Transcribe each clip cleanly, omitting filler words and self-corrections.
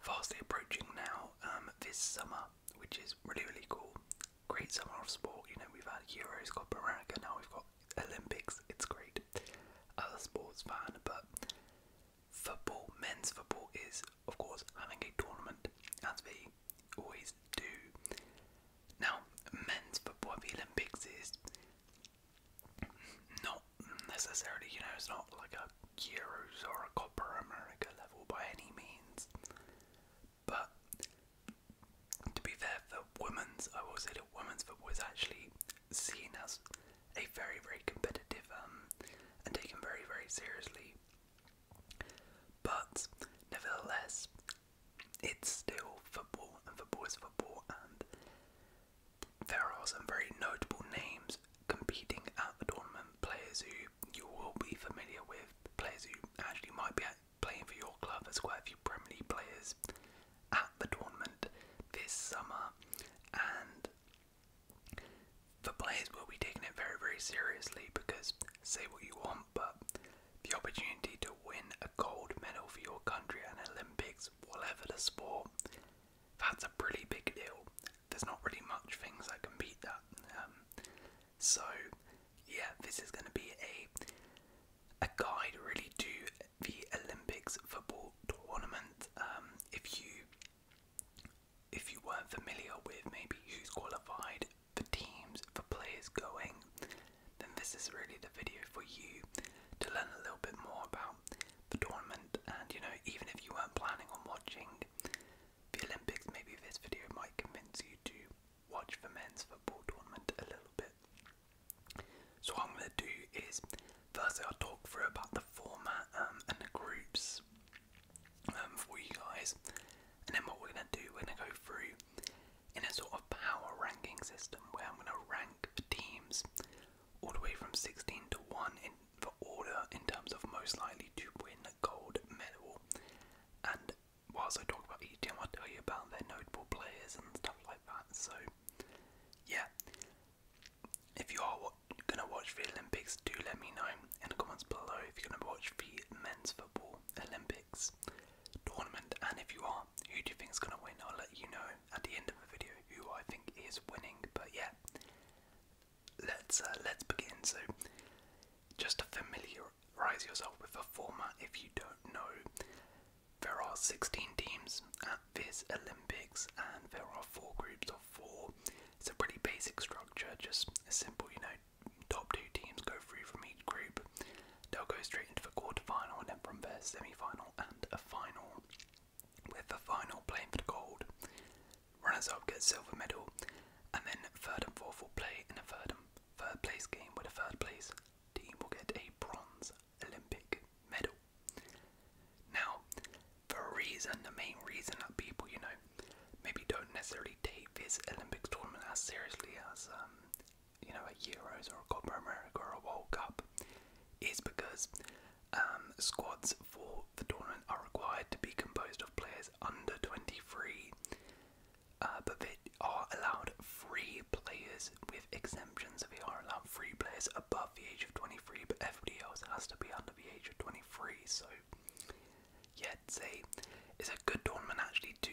fastly approaching now this summer, which is really, really cool. Great summer of sport. You know, we've had Euros, Copa America, now we've got Olympics. It's great. As a sports fan, but football, men's football, is of course having a tournament, as they always do. Now, men's football at the Olympics is not necessarily, you know, it's not like a Euros or a Copa America level by any means. But to be fair, for women's, I will say that women's football is actually seen as a very, very competitive and taken very, very seriously. But nevertheless, it's still football, and football is football, and there are some very notable names competing at the tournament, players who you will be familiar with, players who actually might be playing for your club. There's quite a few Premier League players at the tournament this summer, and the players will be taking it very, very seriously because, say what you want, but the opportunity to win a gold medal for your country at an Olympics, whatever the sport, that's a pretty big deal. There's not really much things that can beat that. So yeah, this is going to be a guide really to the Olympics football tournament. If you weren't familiar with maybe who's qualified, the teams, the players going, then this is really the video for you to learn a little bit more about the tournament. And you know, even if you weren't planning on watching the Olympics, maybe this video might convince you to watch the men's football tournament a little bit. So what I'm going to do is, firstly I'll talk through about the format and the groups for you guys, and then what we're going to do, we're going to go through in a sort of power ranking system where I'm going to rank the teams all the way from 16 to 1 in the order in terms of most likely to win a gold medal. And whilst I talk about each team, I'll tell you about their notable players and stuff like that. So yeah, if you are going to watch the Olympics, do let me know in the comments below if you're going to watch the men's football Olympics tournament, and if you are, who do you think is going to win? I'll let you know at the end of the video who I think is winning. But yeah, let's begin. So just to familiarise yourself with the format, if you don't know, there are 16 teams at this Olympics, and there are 4 groups of 4. It's a pretty basic structure, just simple, you know, top 2 teams go through from each group. They'll go straight into the quarterfinal, and then from there semi-final and a final, with the final playing for the gold. Runners up get silver medal, and then 3rd and 4th will play in a third place game where the 3rd place team will get a bronze Olympic medal. Now, the main reason that people, you know, maybe don't necessarily take this Olympics tournament as seriously as, you know, a Euros or a Copa America or a World Cup, is because squads for the tournament are required to be composed of players under 23, but they are allowed 3 players with exemptions. They are allowed 3 players above the age of 23, but everybody else has to be under the age of 23. So yeah, it's a good tournament actually to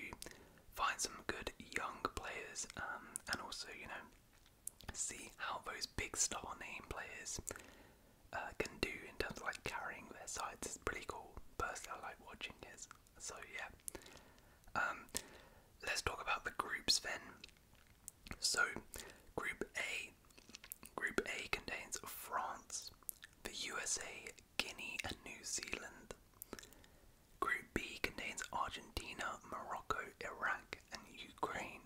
find some good young players, and also, you know, see how those big star name players can do in terms of like carrying their sides. It's pretty cool. Personally, I like watching it. So yeah, let's talk about the groups then. So Group A contains France, the USA, Guinea, and New Zealand. Group B contains Argentina, Morocco, Iraq, and Ukraine.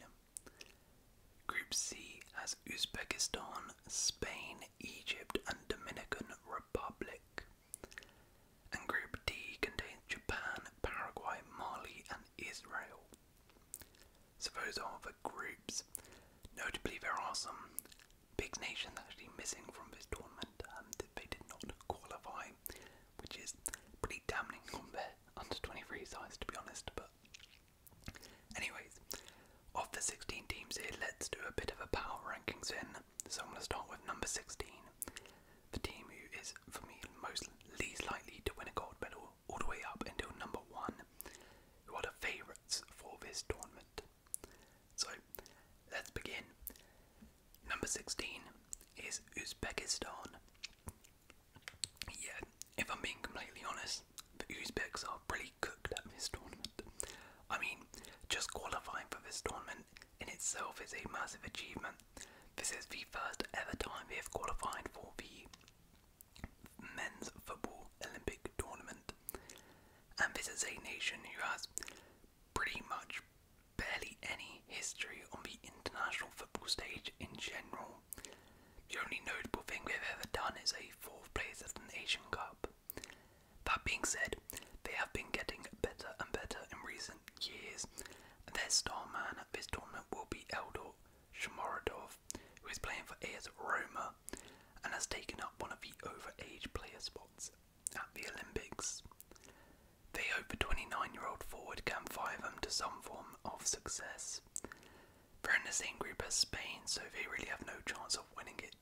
Group C has Uzbekistan, Spain, Egypt, and Dominican Republic. And Group D contains Japan, Paraguay, Mali, and Israel. So those are the groups. Notably, there are some big nations actually missing from this tournament. They did not qualify, which is pretty damning on their under 23 size, to be honest. But anyways, of the 16 teams here, let's do a bit of a power rankings in. So I'm going to start with number 16, the team who is, for me, most least likely to win a gold medal, all the way up until number 1, who are the favourites a massive achievement. This is the first ever time they have qualified for the men's football Olympic tournament, and this is a nation who has pretty much barely any history on the international football stage in general. The only notable thing they've ever done is a 4th place at an Asian Cup. That being said, they have been getting better and better in recent years. Their star man at this tournament will be Eldor Shomurodov, who is playing for AS Roma and has taken up one of the overage player spots at the Olympics. They hope the 29-year-old forward can fire them to some form of success. They're in the same group as Spain, so they really have no chance of winning it.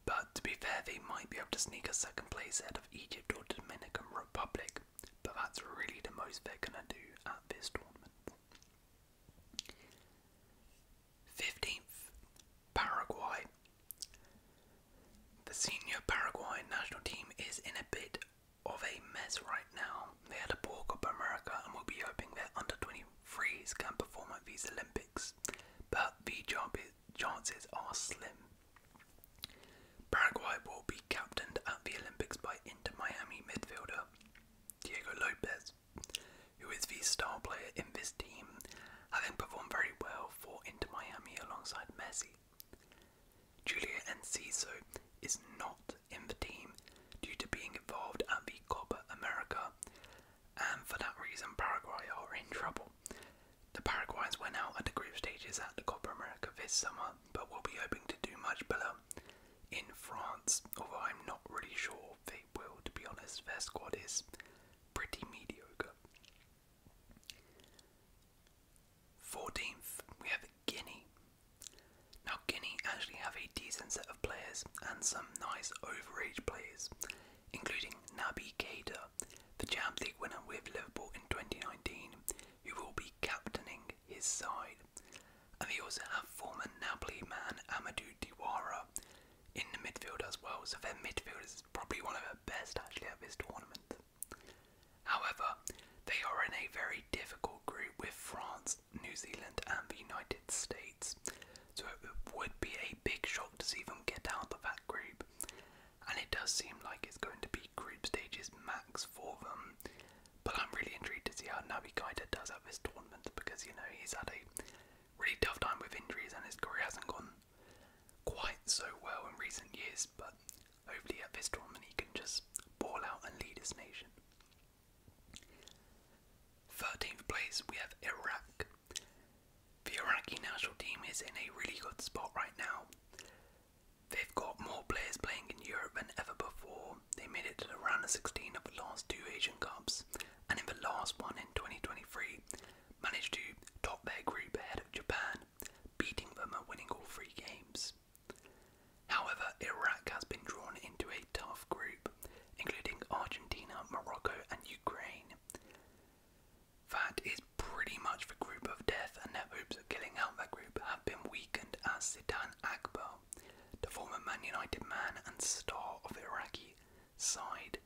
But to be fair, they might be able to sneak a 2nd place ahead of Egypt or Dominican Republic, but that's really the most they're going to do at this tournament. 15th, Paraguay. The senior Paraguayan national team is in a bit of a mess right now. They had a poor Copa America and will be hoping their under-23s can perform at these Olympics, but the chances are slim. Paraguay will be captained at the Olympics by Inter Miami midfielder Diego Lopez, who is the star player in this team, having performed very well for Inter Miami alongside Messi. Julia Enciso is not in the team due to being involved at the Copa America, and for that reason Paraguay are in trouble. The Paraguayans went out at the group stages at the Copa America this summer, but will be hoping to do much better in France, although I'm not really sure they will, to be honest. Their squad is pretty mediocre. 14th, we have Guinea. Now Guinea actually have a decent set of players and some nice overage players, including Naby Keita, the Champions League winner with Liverpool in 2019, who will be captaining his side. And they also have former Napoli man Amadou Diawara in the midfield as well, so their midfield is probably one of the best actually at this tournament. However, they are in a very difficult group with France, New Zealand and the United States, so it would be a big shock to see them get out of that group, and it does seem like it's going to be group stages max for them. But I'm really intrigued to see how Naby Keita does at this tournament, because you know he's had a really tough time with injuries and his career hasn't gone quite so well in recent years, but hopefully at this tournament he can just ball out and lead his nation. 13th place, we have Iraq. The Iraqi national team is in a really good spot right now. They've got more players playing in Europe than ever before. They made it to the round of 16 of the last 2 Asian Cups, and in the last one in 2023 managed to top their group ahead of Japan, beating them and winning all 3 games. However, Iraq has been drawn into a tough group, including Argentina, Morocco and Ukraine. That is pretty much the group of death, and their hopes of getting out that group have been weakened as Zidane Akbar, the former Man United man and star of the Iraqi side,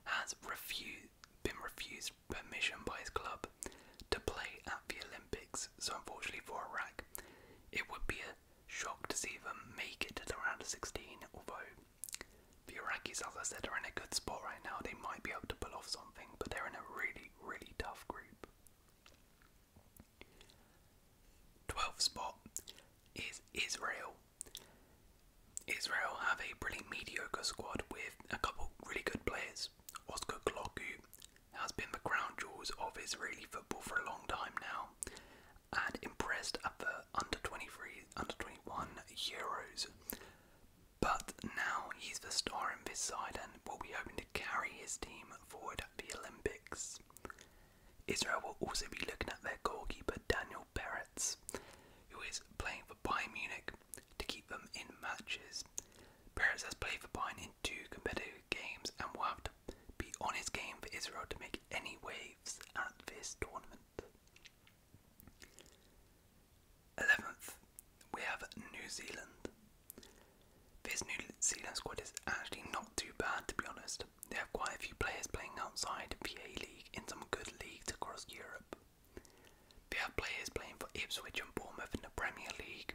has been refused permission by his club to play at the Olympics. So unfortunately for Iraq, it would be a shock to see them make it to the round of 16, although the Iraqis, as I said, are in a good spot right now. They might be able to pull off something, but they're in a really, really tough group. 12th spot is Israel. Israel have a pretty mediocre squad with a couple really good players. Oscar Gloku has been the crown jewels of Israeli football for a long time now, and impressed at the under-23, under-21 Euros. But now he's the star in this side and will be hoping to carry his team forward at the Olympics. Israel will also be looking at their goalkeeper Daniel Peretz, who is playing for Bayern Munich to keep them in matches. Peretz has played for Bayern in 2 competitive games and will have to be on his game for Israel to make any waves at this tournament. 11th, we have New Zealand. This New Zealand squad is actually not too bad, to be honest. They have quite a few players playing outside the A-League in some good leagues across Europe. They have players playing for Ipswich and Bournemouth in the Premier Premier League,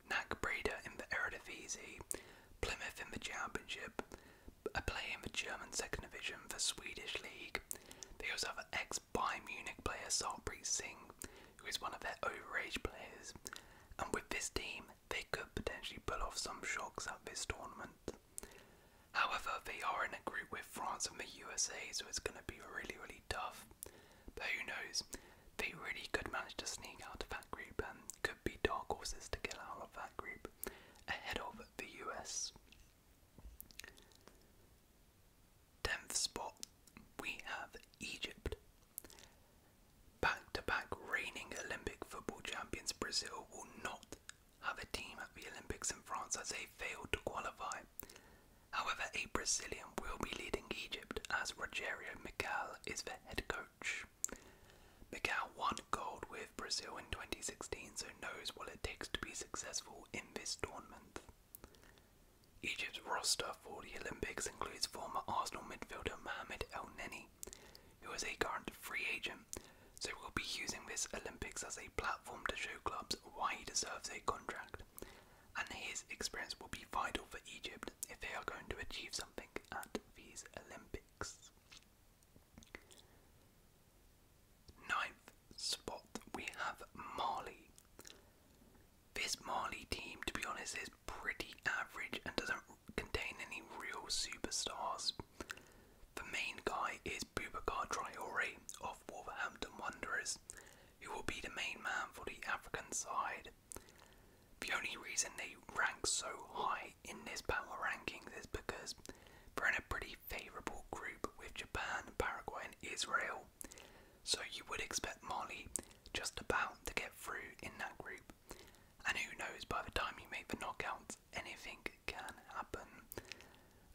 NAC Breda in the Eredivisie, Plymouth in the Championship, a player in the German second division, the Swedish League. They also have an ex-Bayern Munich player, Sarpreet Singh, who is one of their overage players. And with this team, they could potentially pull off some shocks at this tournament. However, they are in a group with France and the USA, so it's going to be really, really tough. But who knows, they really could manage to sneak out of that group and could be dark horses to get out of that group ahead of the US. 10th spot, we have Egypt. Back-to-back reigning Olympic football champions Brazil will not have a team at the Olympics in France as they failed to qualify. However, a Brazilian will be leading Egypt as Rogério Miguel is the head coach. Miguel won gold with Brazil in 2016, so knows what it takes to be successful in this tournament. Egypt's roster for the Olympics includes former Arsenal midfielder Mohamed El Neni, who is a current free agent, so will be using this Olympics as a platform to show clubs why he deserves a contract, and his experience will be vital for Egypt if they are going to achieve something at these Olympics. 9th spot, we have Mali. This Mali team, to be honest, is pretty average and doesn't contain any real superstars. The main guy is Boubacar Traoré of Wolverhampton Wanderers, who will be the main man for the African side. The only reason they rank so high in this power rankings is because they're in a pretty favourable group with Japan, Paraguay and Israel, so you would expect Mali just about to get through in that group. And who knows, by the time you make the knockouts, anything can happen.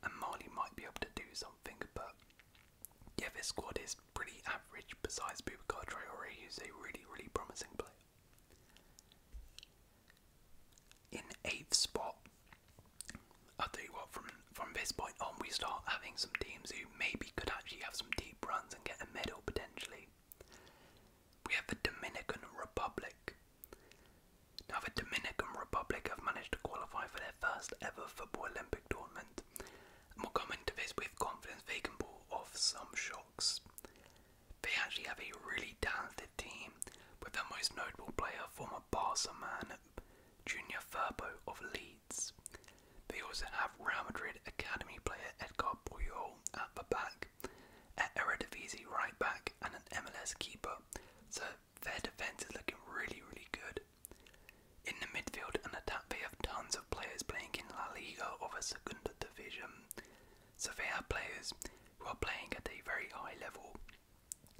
And Mali might be able to do something, but yeah, this squad is pretty average besides Boubacar Traoré, who's a really, really promising player. In 8th spot, I'll tell you what, from this point on we start having some teams who maybe could actually have some deep runs and get a medal potentially. We have the Dominican Republic. Now the Dominican Republic have managed to qualify for their first ever football Olympic tournament, and will come into this with confidence they can pull off some shocks. They actually have a really talented team, with their most notable player, former Barca man Junior Firpo of Leeds. They also have Real Madrid academy player Edgar Puyol at the back, an Eredivisie right back and an MLS keeper, so their defence is looking really, really good. In the midfield and attack they have tons of players playing in La Liga of a Segunda Division, so they have players who are playing at a very high level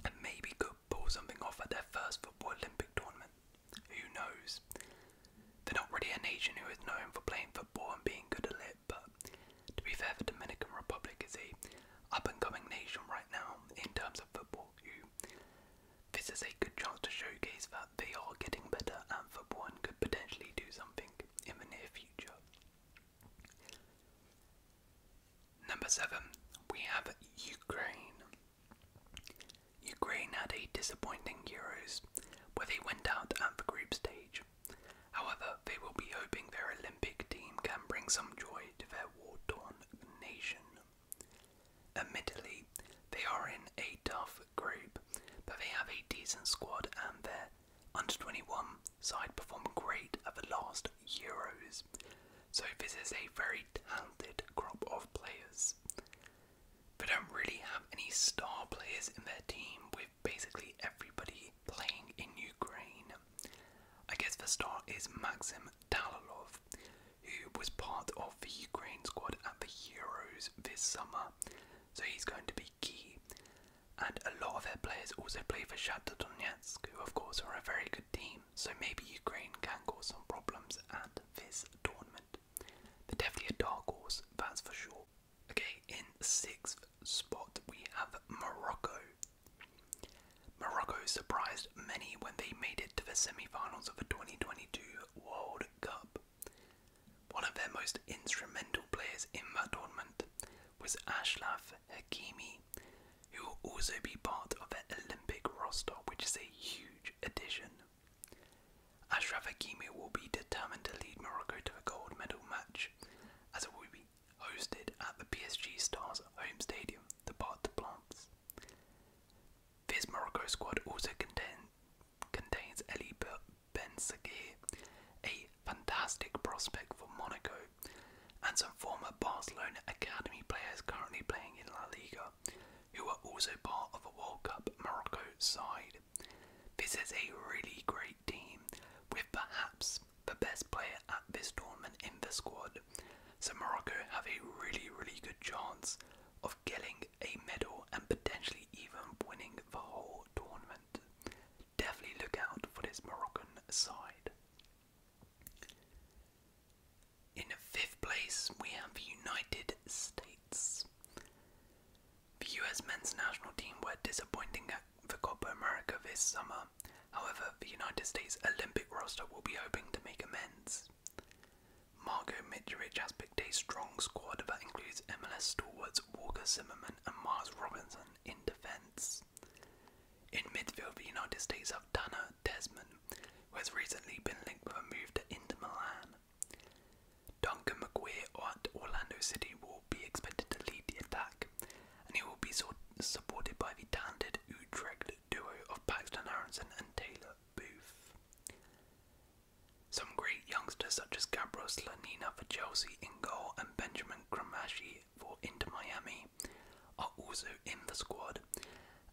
and maybe could pull something off at their first football Olympic tournament. Who knows? They're not really a nation who is known for playing football and being good at it, but to be fair, the Dominican Republic is a up-and-coming nation right now in terms of football. This is a good chance to showcase that they are getting better at football and could potentially do something in the near future. Number 7, we have Ukraine. Ukraine had a disappointing Euros, where they went out at the group stage. However, they will be hoping their Olympic team can bring some joy to their war-torn nation. Admittedly, they are in a tough group, but they have a decent squad and their under-21 side performed great at the last Euros. So this is a very talented crop of players. They don't really have any star players in their team, with basically everybody playing in Ukraine. I guess the star is Maxim Talalov, who was part of the Ukraine squad at the Euros this summer, so he's going to be key. And a lot of their players also play for Shakhtar Donetsk, who of course are a very good team, so maybe Ukraine can cause some problems at this tournament. They're definitely a dark horse, that's for sure. Okay, in 6th spot we have Morocco. Morocco surprised many when they made it to the semi-finals of the 2022 World Cup. One of their most instrumental players in that tournament was Ashraf Hakimi, who will also be part of their Olympic roster, which is a huge addition. Ashraf Ashraf Hakimi will be determined to lead Morocco to the gold medal match, as it will be hosted at the PSG Stars' home stadium, the Parc des Princes. This Morocco squad also contains Elie Ben Sagir, a fantastic prospect for Monaco, and some former Barcelona academy players currently playing in La Liga, who are also part of a World Cup Morocco side. This is a really great team, with perhaps the best player at this tournament in the squad, so Morocco have a really good chance of getting a medal and potentially even winning the whole tournament. Definitely look out for this Moroccan side. In 5th place, we have the United States. The US men's national team were disappointing at the Copa America this summer. However, the United States Olympic roster will be hoping to make amends. Margot Mitrovic has picked a strong squad that includes MLS stalwarts Walker Zimmerman and Miles Robinson in defence. In midfield, the United States have Tanner Desmond, who has recently been linked with a move to Inter Milan. Duncan McGuire at Orlando City will be expected to lead the attack, and he will be supported by the talented Utrecht duo of Paxton Aronson and Taylor Booth. Some great youngsters such as Gabriel Slanina for Chelsea in goal and Benjamin Gramashi for Inter Miami are also in the squad,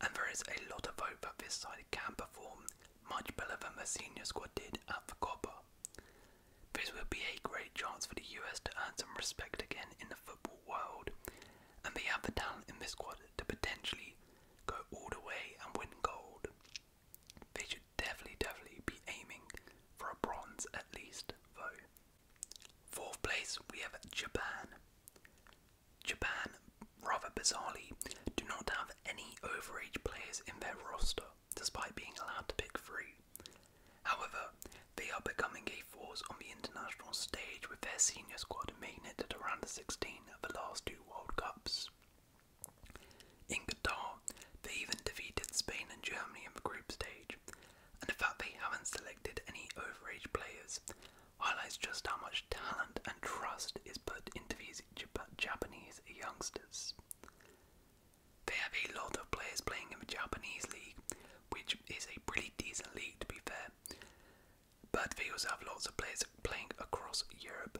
and there is a lot of hope that this side can perform much better than the senior squad did at the Copa. This will be a great chance for the US to earn some respect again in the football world, and they have the talent in this squad to potentially go all the way and win gold. They should definitely be aiming for a bronze at least, though. 4th place, we have Japan. Japan, rather bizarrely, do not have any overage players in their roster, despite being allowed to pick 3. However, they are becoming a force on the international stage, with their senior squad making it to round of 16 at the last 2 World Cups. In Qatar, they even defeated Spain and Germany in the group stage, and the fact they haven't selected any overage players highlights just how much talent and trust is put into these Japanese youngsters. They have a lot of players playing in the Japanese league, which is a pretty decent league to be fair, but they also have lots of players playing across Europe,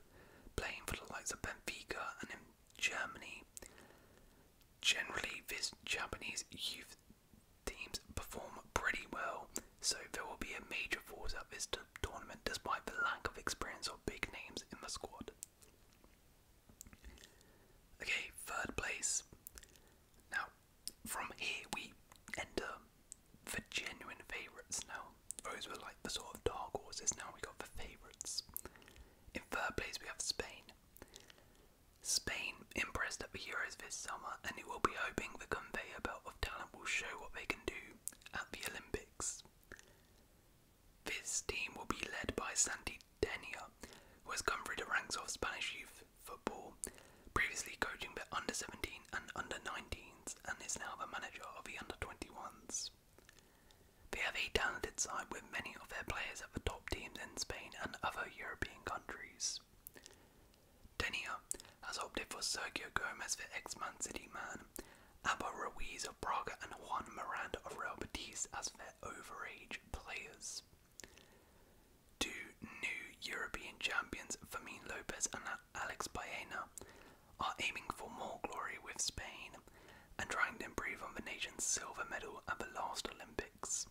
playing for the likes of Benfica and in Germany. Generally, these Japanese youth teams perform pretty well, so there will be a major force at this tournament despite the lack of experience or big names in the squad. Okay, 3rd place. Now, from here we enter the genuine favourites now. Those were like the sort of dark horses, now we got the favourites. In 3rd place we have Spain. Spain impressed at the Euros this summer, and it will be hoping the conveyor belt of talent will show what they can do at the Olympics. This team will be led by Santi Denia, who has come through the ranks of Spanish youth football, previously coaching the under-17 and under-19s, and is now the manager of the under-21s. They have a talented side with many of their players at the top teams in Spain and other European countries. Denia has opted for Sergio Gomez, the ex-Man City man, Abba Ruiz of Braga and Juan Miranda of Real Betis as their overage players. 2 new European champions, Fermin Lopez and Alex Baena, are aiming for more glory with Spain and trying to improve on the nation's silver medal at the last Olympics.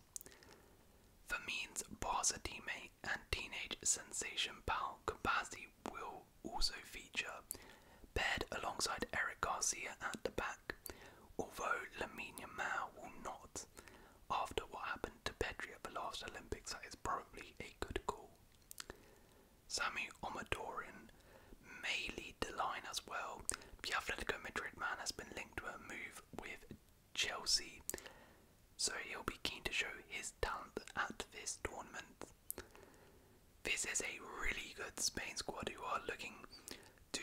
Fermin's Barca teammate and teenage sensation Pau Compazzi will also feature, paired alongside Eric Garcia at the back, although Lamine Yamal will not. After what happened to Pedri at the last Olympics, that is probably a good call. Samu Omodorian may lead the line as well. The Atletico Madrid man has been linked to a move with Chelsea, so he'll be keen to show his talent at this tournament. This is a really good Spain squad who are looking to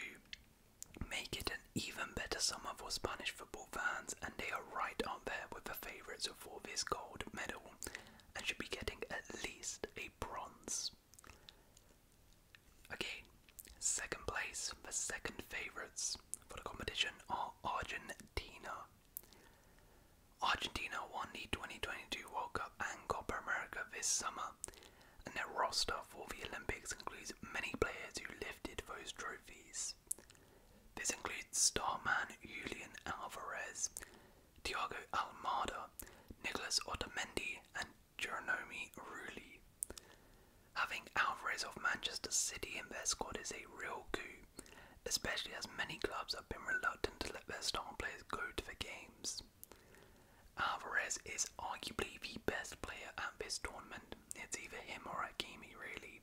make it an even better summer for Spanish football fans, and they are right up there with the favourites for this gold medal and should be getting at least a bronze. this summer, and their roster for the Olympics includes many players who lifted those trophies. This includes starman Julian Alvarez, Thiago Almada, Nicolas Otamendi, and Jeremy Rulli. Having Alvarez of Manchester City in their squad is a real coup, especially as many clubs have been reluctant to let their star players go to the games. Alvarez is arguably the best player at this tournament. It's either him or Hakimi really,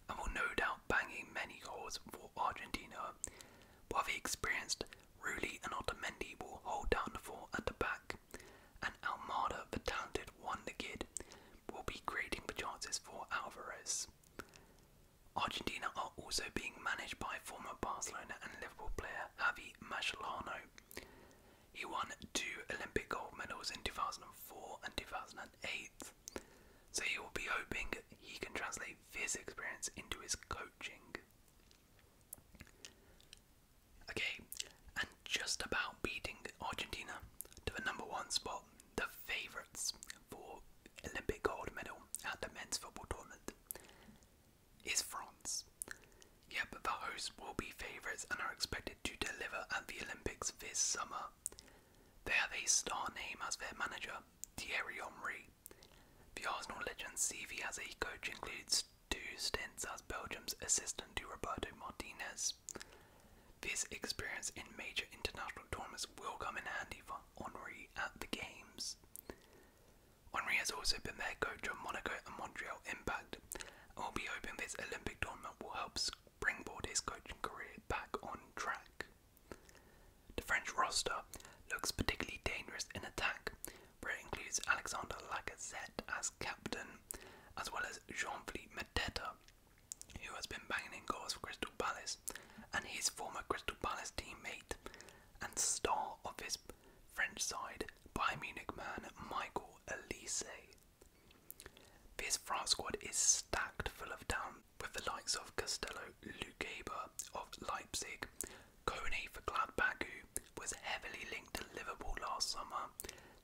and will no doubt banging many goals for Argentina, while the experienced Rulli and Otamendi will hold down the fort at the back, and Almada, the talented wonder kid, will be creating the chances for Alvarez. Argentina are also being managed by former Barcelona and Liverpool player Javi Mascherano. He won 2 Olympic gold medals in 2004 and 2008, so he will be hoping he can translate this experience into his coaching. Okay, and just about beating Argentina to the #1 spot, the favourites for Olympic gold medal at the men's football tournament is France. Yep, the hosts will be favourites and are expected to deliver at the Olympics this summer. They have a star name as their manager, Thierry Henry. The Arsenal legend's CV as a coach includes 2 stints as Belgium's assistant to Roberto Martinez. This experience in major international tournaments will come in handy for Henry at the games. Henry has also been their coach of Monaco and Montreal Impact, and will be hoping this Olympic tournament will help springboard his coaching career back on track. The French roster looks particularly dangerous in attack, where it includes Alexander Lacazette as captain, as well as Jean-Philippe Mateta, who has been banging in goals for Crystal Palace, and his former Crystal Palace teammate and star of his French side, Bayern Munich man Michael Elise. This France squad is stacked full of talent, with the likes of Castello Lukeba of Leipzig, Kone for Gladbach, who was heavily linked to Liverpool last summer,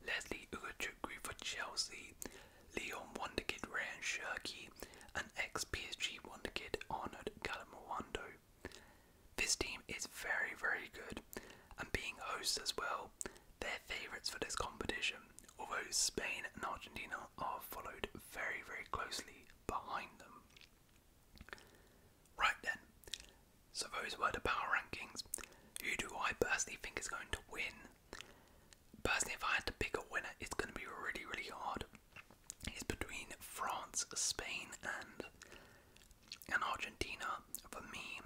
Leslie Ugochukwu for Chelsea, Lyon wonderkid Ryan Cherki, and ex-PSG wonderkid Arnaud Galamawando. This team is very, very good, and being hosts as well, they're favourites for this competition, although Spain and Argentina are followed very, very closely behind them. Right then, so those were the power rankings. Who do I personally think is going to win? Personally, if I had to pick a winner, it's going to be really, really hard. It's between France, Spain, and Argentina. For me,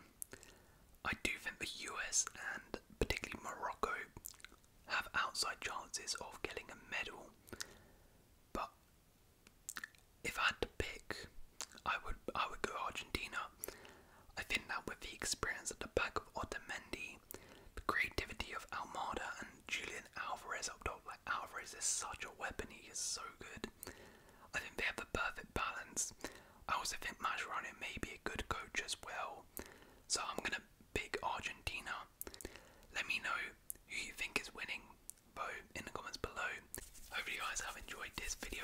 I do think the US and particularly Morocco have outside chances of getting a medal. But if I had to pick, I would go Argentina. I think that with the experience at the back of Otamendi, the creativity of Almada and Julian Alvarez up top, like Alvarez is such a weapon, he is so good. I think they have the perfect balance. I also think Mascherano may be a good coach as well. So I'm going to pick Argentina. Let me know who you think is winning, in the comments below. Hope you guys have enjoyed this video.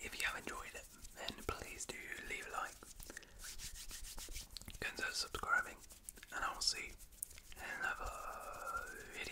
If you have enjoyed it, then please do leave a like, consider subscribing, and I will see you in another video.